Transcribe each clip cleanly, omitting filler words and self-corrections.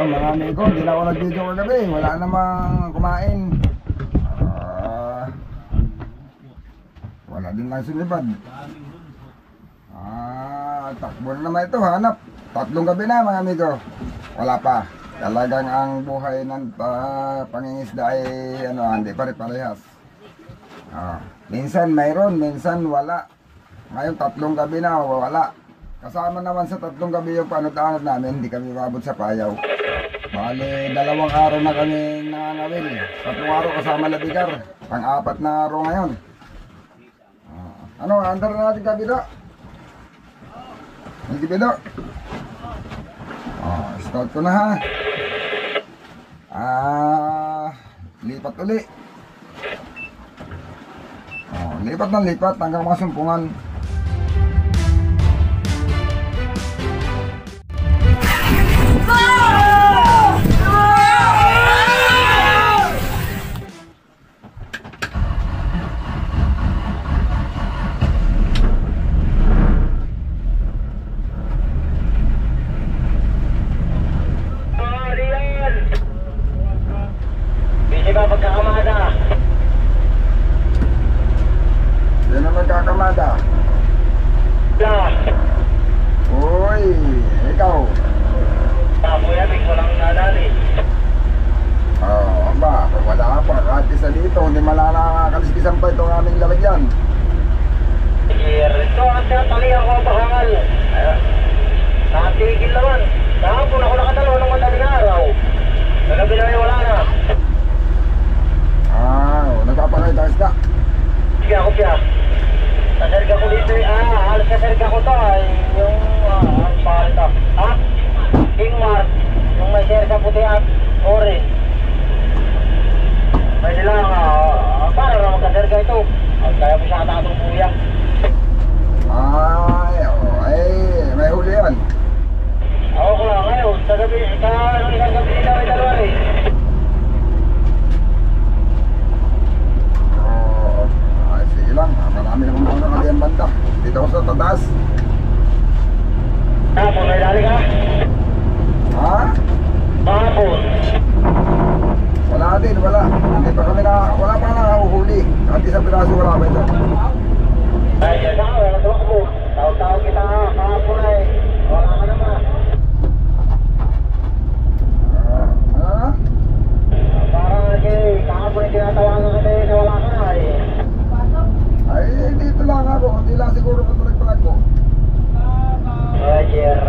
So mga amigo, hindi na ako nag-video kagabi. Wala namang kumain. Wala din lang sinibad. Takbo na naman ito, hanap. 3 gabi na mga amigo. Wala pa. Talagang ang buhay ng pangingisda ay hindi pare-parehas. Minsan mayroon, minsan wala. Ngayon 3 gabi na wala. Kasama naman sa 3 gabi yung panot-anot namin, hindi kami mabot sa payaw. Bale, 2 araw na kami nangangawil. 3 araw kasama labigar. Pang-4 na araw ngayon. Andar na natin gabi do? Hindi ba do? Start ko na ha. Lipat uli. Lipat na lipat hanggang masumpungan. Magkakamada. Uy, ikaw. Kuya, may ko lang nadali. Wala pa. Kahit isa dito, hindi nakakaliskisan pa itong aming lalagyan. Ito, at talihan ko ang pahangal. Nakatigil naman. Kahapon ako nakatalo ng madaling araw. Nagabi na wala na. Nagpapakay tayo isda. Sige ako siya. Kasarga ko dito halos kasarga ko to ay yung bakal ito. King Mark, yung may serga puti at orange. Pwede lang, para lang kasarga ito. Kaya po siya tatong kuya. May huli yan. Ako ko lang ngayon, sa gabi, isang gabi nila may dalawa rin. Sige lang, marami naman mga nakalian banda. Dito ako sa tataas. Tapos may dali ka? Tapos? Wala din, wala. Hindi pa kami wala pa nakahuhuli. Kahit isang piraso wala pa ito. Ay, yan ako, wala ko. Tawag-tawag kita kahapon ay. Wala ka naman. Parang kahapon ay tinatawagan ka tayo na wala ka na ay. Ay, dito lang ako. Hindi lang siguro patulag-palag ko. Roger.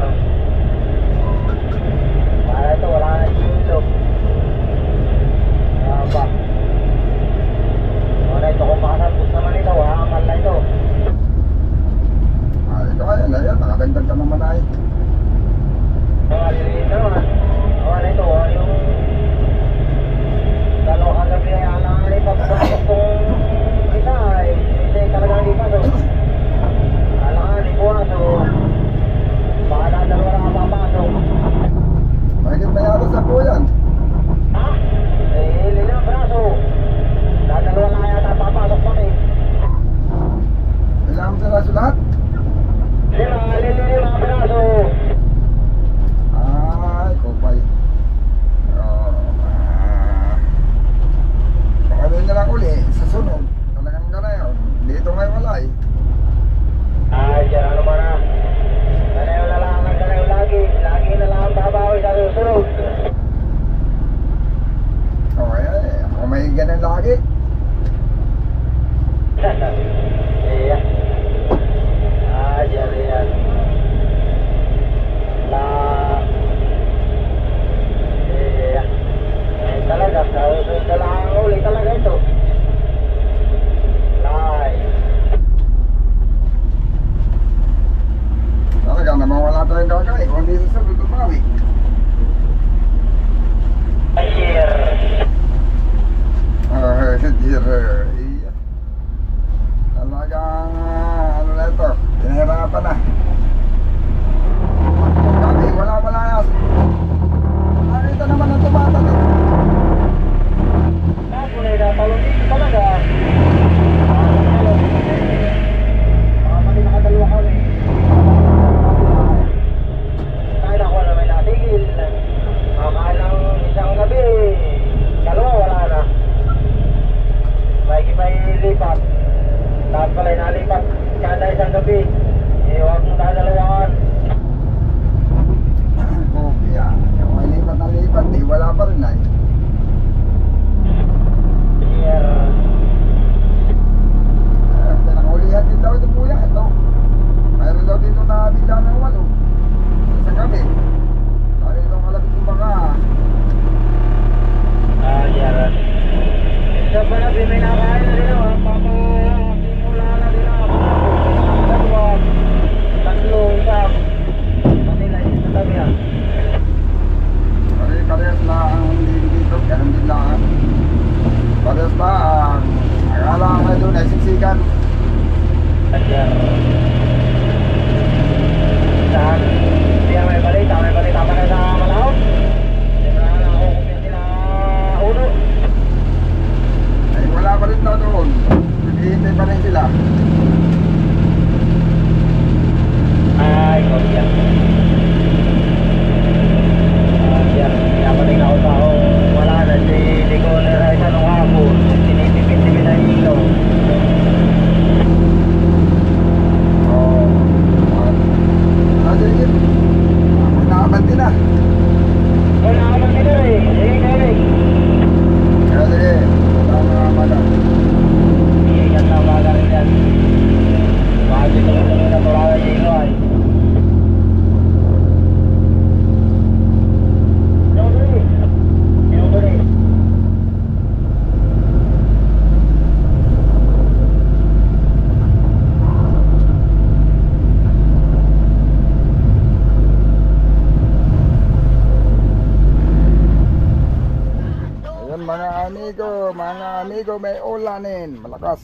mga amigo, may ulanin. Malakas.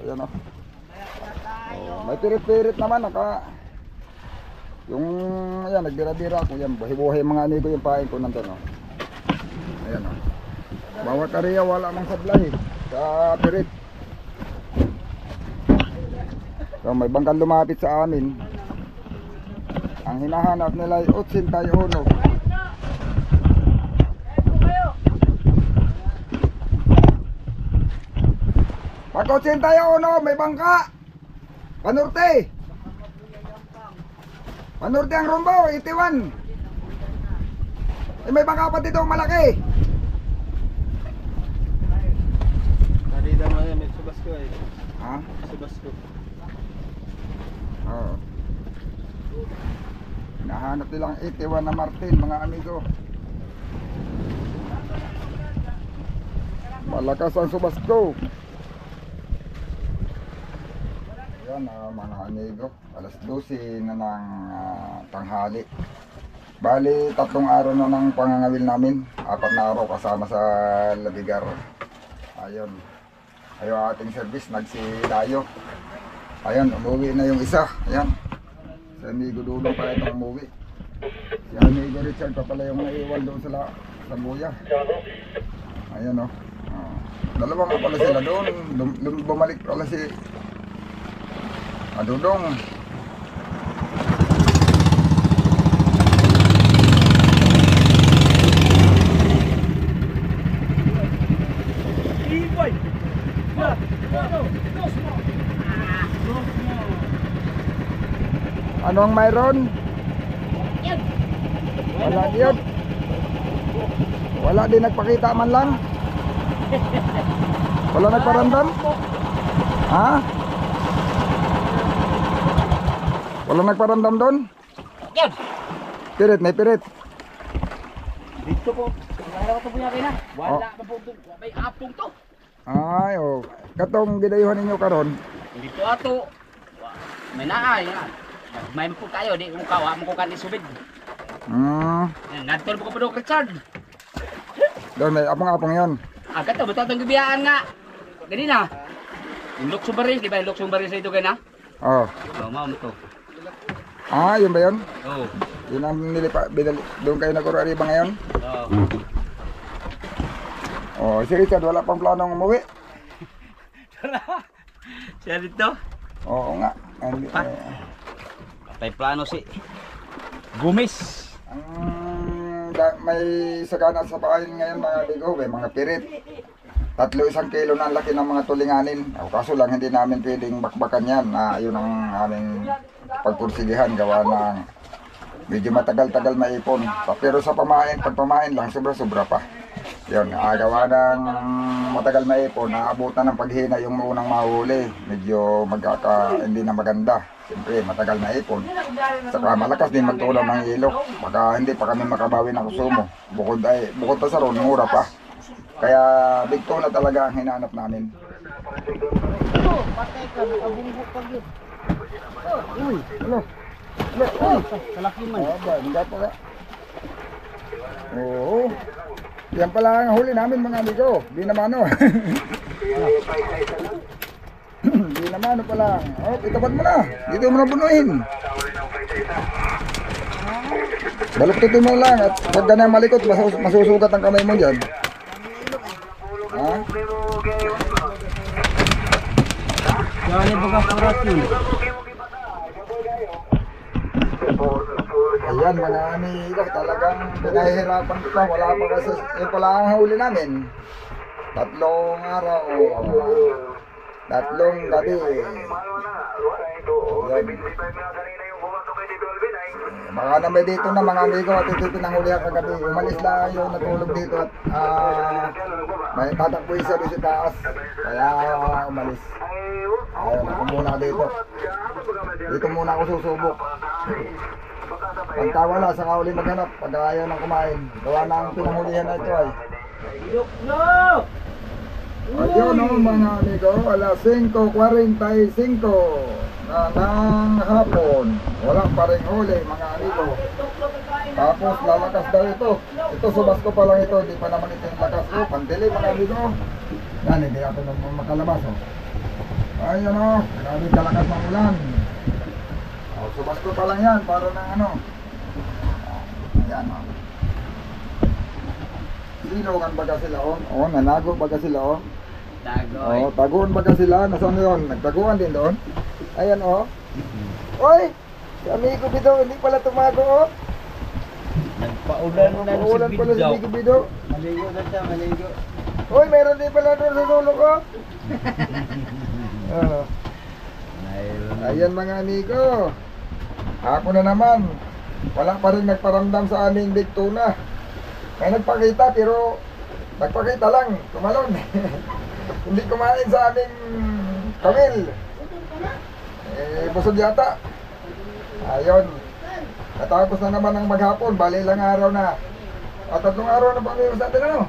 Ayan o. May pirit-pirit naman, yung, ayan, nagbira-bira ako yan. Buhay-buhay mga amigo yung pain ko nandun o. Ayan o. Bawat area wala mang sablay sa pirit. So may bangkang lumapit sa amin. Ang hinahanap nila ay 81. Pag 81 may bangka. Panorte. Panorte ang rumbo, 81. May bangka pa dito malaki. Nadida mo yan, may subas ko eh. Ha? Subas ko. Oo. Nahanap nilang 81 na Martin, mga amigo. Malakas ang subas ko. Yan mga amigo, alas 12 na ng tanghali. Bali, 3 araw na ng pangangawil namin. 4 na araw kasama sa Labigar. Ayun. Ayun ating service, nagsilayo. Ayun, umuwi na yung isa. Ayan. Si amigo Dulong pa itong umuwi. Si amigo Richard pa pala yung naiwan doon sa buya. Ayan o. Dalawa nga pala sila doon. Bumalik pala si Dudong. Ano ang mayroon? Wala yun. Wala din nagpakita man lang. Wala nagparamdam? Ha? Wala nagparamdam doon? Pirit, may pirit. Dito po. Wala ko ito po na. Wala pa po ito. May apong to. Ay, oh. Katong gidayuhan ninyo karon. Dito ato. May naay. May po tayo. Di mo kawa mo ko kan isubid. Nagtol po ko po Richard. Doon may apong-apong yon. Agad to. Ba't itong gibiyaan nga. Ganina. Yung luksumbaris. Di ba yung luksumbaris na ito gana? Oh. Mau mo to. Ah, yun ba yun? Oo. Yun ang doon kayo nagkurari ba ngayon? Oo. Oh, si Richard wala pang planong umuwi. Siya dito? Oo nga. Patay plano si Gumis. May sagana sa pakain ngayon mga ligo, may mga pirit. 1 kilo na ang laki ng mga tulinganin. Kaso lang hindi namin pwedeng bakbakan yan. Yun ang aming pagpursigihan gawa ng medyo matagal-tagal maipon. Pero sa pagpamain lang, sobra-sobra pa. Yun, gawa ng matagal maipon, naabutan ng paghina yung unang mahuli. Medyo hindi na maganda. Siyempre, matagal maipon. Saka malakas din magtulaw ng ilok. Baka hindi pa kami makabawi ng kusumo. Bukod pa sa ron, mura pa. Kaya big tuna talaga ang hinanap namin. Patay ka, nakabungbok ka yun. Uy, ano? Uy, kalaki man. Hindi pa ka. Oo. Yan pala ang huli namin mga amigo. Di naman o. Di naman o pala. Oh, itapat mo na. Dito mo na bunuin. Baluktutin mo lang at huwag ka na malikot. Masusugat ang kamay mo dyan. Ha? Yan baga parat yun. Ayan mga amigo, talagang pinahihirapan ko pa. Wala pa kasi, yun pala ang huli namin. 3 araw, 3 gabi. Baka na may dito na mga amigo at ito pinanghuli ang kagabi. Umalis lang yung natulog dito at may tatakbo isa doon sa taas. Kaya umalis. Ayun, ako muna dito. Dito muna ako susubok. Pagka wala, saka uli maghanap. Pag ayaw nang kumain. Gawa na ang pinanghulihan na ito ay. Ayun o mga amigo, alas 5:45 na ng hapon. Walang pa rin huli mga amigo. Tapos lalakas daw ito. Ito subas ko pa lang ito, di pa naman ito yung lakas ko. Pandili mga amigo. Yan, hindi ako nang makalabas. Oh. Ayun o, grabe kalakas ng ulan. Oh, subas ko pa lang yan, para ng ano. Ayan o. Sinukan baga sila o. O, nanago baga sila o. Dagoy. O, taguan baga sila. Nasaan yun? Nagtaguan din doon. Ayan o. Oy! Si amigo Bido, hindi pala tumago o. Nagpaulan na Uulan si pala si Bidaw. amigo Bido. Maligo na siya, maligo. Uy, meron din pala doon sa dulo ko. Ano? Ayan mga amigo. Ako na naman. Wala pa rin nagparamdam sa aming big tuna. May nagpakita pero nagpakita lang, tumalon. Hindi kumain sa aming kamil. Busog yata. Ayun. Natapos na naman ang maghapon, bali lang araw na. At 3 araw na pamilya sa atin ano?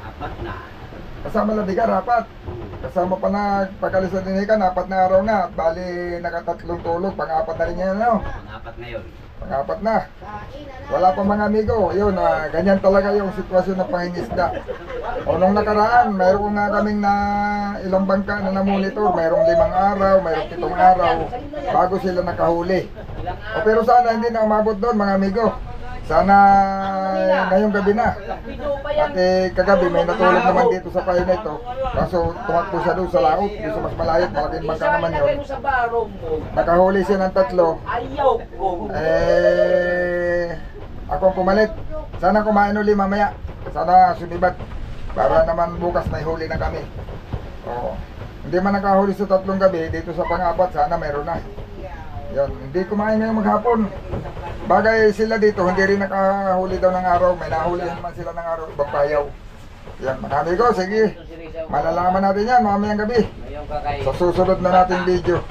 Apat na. Kasama labigan, 4. Kasama pa na pagkalis na dinikan, 4 na araw na. Bali, nakatatlong tulog, pang-4 na rin yan, ano? Pang-apat ngayon. Pang-4 na. Wala pa mga amigo. Yun, ganyan talaga yung sitwasyon ng pangingisda. O nung nakaraan, mayroon nga kaming na ilang bangka na namonitor. Mayroong 5 araw, mayroong 7 araw, bago sila nakahuli. O pero sana hindi na umabot doon mga amigo. Sana ngayong gabi na. At kagabi may natulog naman dito sa payo na ito. Kaso tumakbo siya doon sa laot. Doon sa mas malayot, malaking bangka naman yun. Nakahuli siya ng 3. Ako ang pumalit. Sana kumain uli mamaya. Sana sumibat. Para naman bukas may huli na kami. Oo. Hindi man nakahuli sa 3 gabi, dito sa pang-4 sana mayroon na. Yun, hindi kumain ngayong maghapon. Bagay sila dito, hindi rin nakahuli daw ng araw. May nahuli naman sila ng araw, ibang payaw. Yan, mga amigo, sige. Malalaman natin yan mamayang gabi. Ngayon ka kay... Sa susunod na nating video.